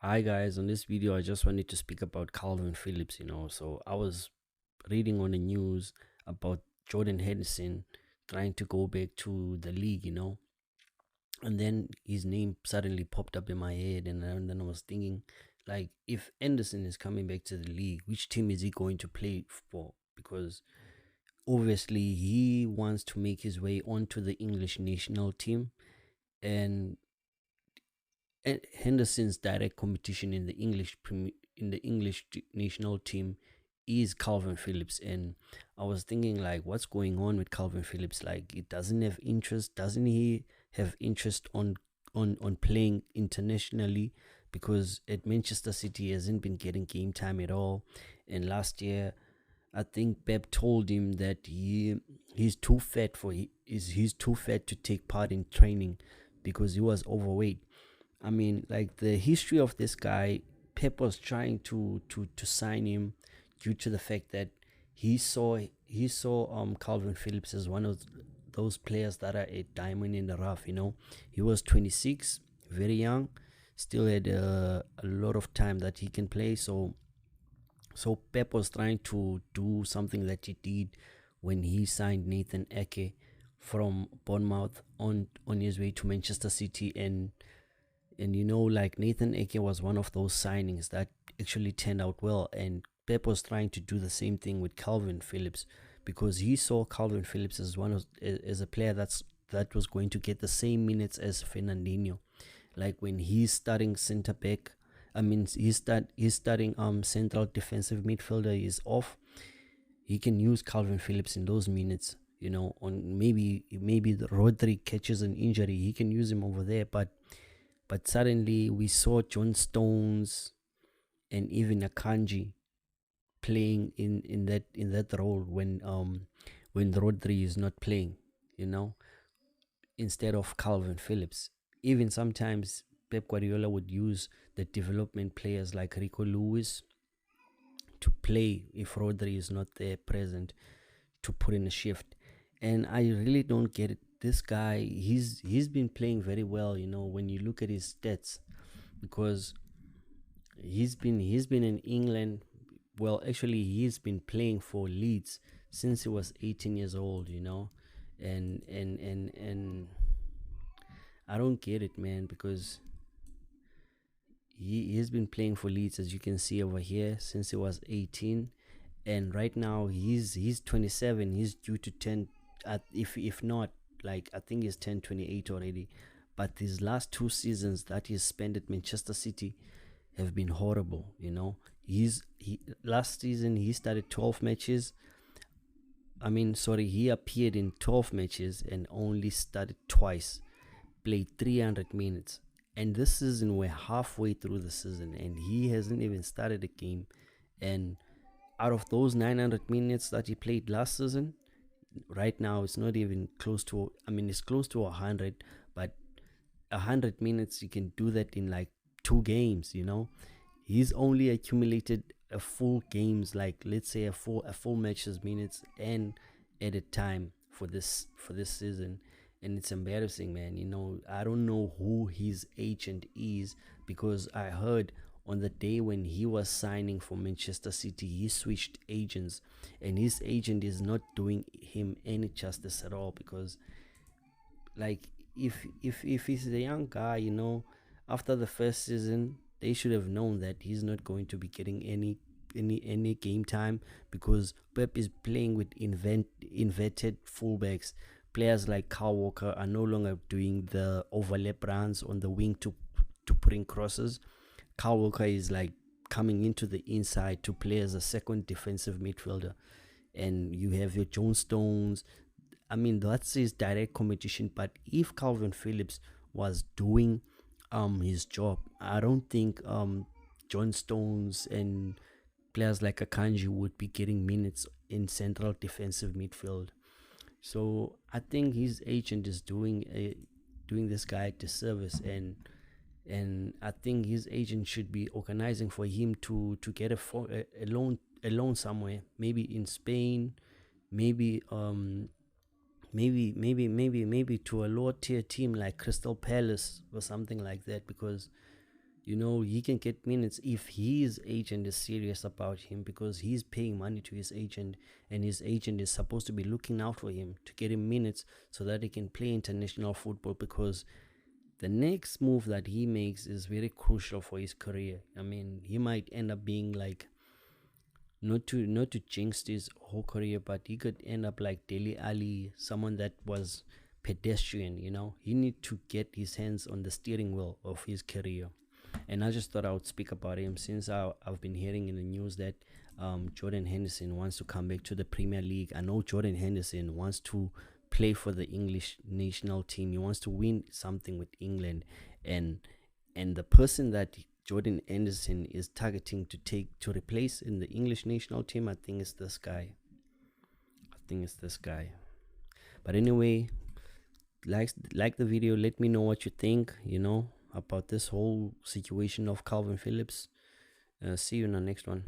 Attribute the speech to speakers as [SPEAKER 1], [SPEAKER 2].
[SPEAKER 1] Hi guys, on this video I just wanted to speak about Kalvin Phillips. So I was reading on the news about Jordan Henderson trying to go back to the league, and then his name suddenly popped up in my head, and then I was thinking, like, if Henderson is coming back to the league, which team is he going to play for? Because obviously he wants to make his way onto the English national team, and Henderson's direct competition in the national team is Kalvin Phillips. And I was thinking, like, what's going on with Kalvin Phillips? Like, it doesn't have interest. Doesn't he have interest on playing internationally? Because at Manchester City he hasn't been getting game time at all. And last year, I think Pep told him that he's too fat he's too fat to take part in training because he was overweight. I mean, like, the history of this guy, Pep was trying to sign him due to the fact that he saw Calvin Phillips as one of those players that are a diamond in the rough. He was 26, very young, still had a lot of time that he can play. So Pep was trying to do something that he did when he signed Nathan Ake from Bournemouth on his way to Manchester City. And like, Nathan Ake was one of those signings that actually turned out well, and Pep was trying to do the same thing with Kalvin Phillips, because he saw Kalvin Phillips as a player that was going to get the same minutes as Fernandinho. Like, when he's starting center back, I mean, he's starting central defensive midfielder is off, he can use Kalvin Phillips in those minutes. On maybe the Rodri catches an injury, he can use him over there. But suddenly we saw John Stones and even Akanji playing in that role when Rodri is not playing, you know, instead of Calvin Phillips. Even sometimes Pep Guardiola would use the development players like Rico Lewis to play if Rodri is not there present, to put in a shift. And I really don't get it. This guy, he's been playing very well, when you look at his stats, because he's been in England. Well, actually, he's been playing for Leeds since he was 18 years old, and I don't get it, man, because he's been playing for Leeds, as you can see over here, since he was 18, and right now he's 27. He's due to 10, if not, like, I think he's 10 28 already. But these last 2 seasons that he's spent at Manchester City have been horrible. He last season he started 12 matches. I mean, sorry, he appeared in 12 matches and only started twice, played 300 minutes. And this season, we're halfway through the season and he hasn't even started a game. And out of those 900 minutes that he played last season, right now it's not even close to, I mean, it's close to 100. But 100 minutes, you can do that in like 2 games. He's only accumulated a full games, like, let's say a full matches minutes and added time for this season. And it's embarrassing, man. I don't know who his agent is, because I heard on the day when he was signing for Manchester City, he switched agents, and his agent is not doing him any justice at all. Because, like, if he's a young guy, after the first season, they should have known that he's not going to be getting any game time, because Pep is playing with inverted fullbacks. Players like Kyle Walker are no longer doing the overlap runs on the wing to put in crosses. Kyle Walker is like coming into the inside to play as a second defensive midfielder, and you have your John Stones. I mean, that's his direct competition. But if Calvin Phillips was doing his job, I don't think John Stones and players like Akanji would be getting minutes in central defensive midfield. So I think his agent is doing this guy a disservice, and I think his agent should be organizing for him to get a loan somewhere, maybe in Spain, maybe maybe to a lower tier team like Crystal Palace or something like that. Because You know, he can get minutes if his agent is serious about him, because he's paying money to his agent, and his agent is supposed to be looking out for him to get him minutes so that he can play international football, because the next move that he makes is very crucial for his career. I mean, he might end up being like, not to jinx his whole career, but he could end up like Dele Ali, someone that was pedestrian. You know, he need to get his hands on the steering wheel of his career. And I just thought I would speak about him, since I've been hearing in the news that Jordan Henderson wants to come back to the Premier League. I know Jordan Henderson wants to play for the English national team. He wants to win something with England, and the person that Jordan Henderson is targeting to take to replace in the English national team, I think it's this guy. But anyway, like the video. Let me know what you think, about this whole situation of Kalvin Phillips. See you in the next one.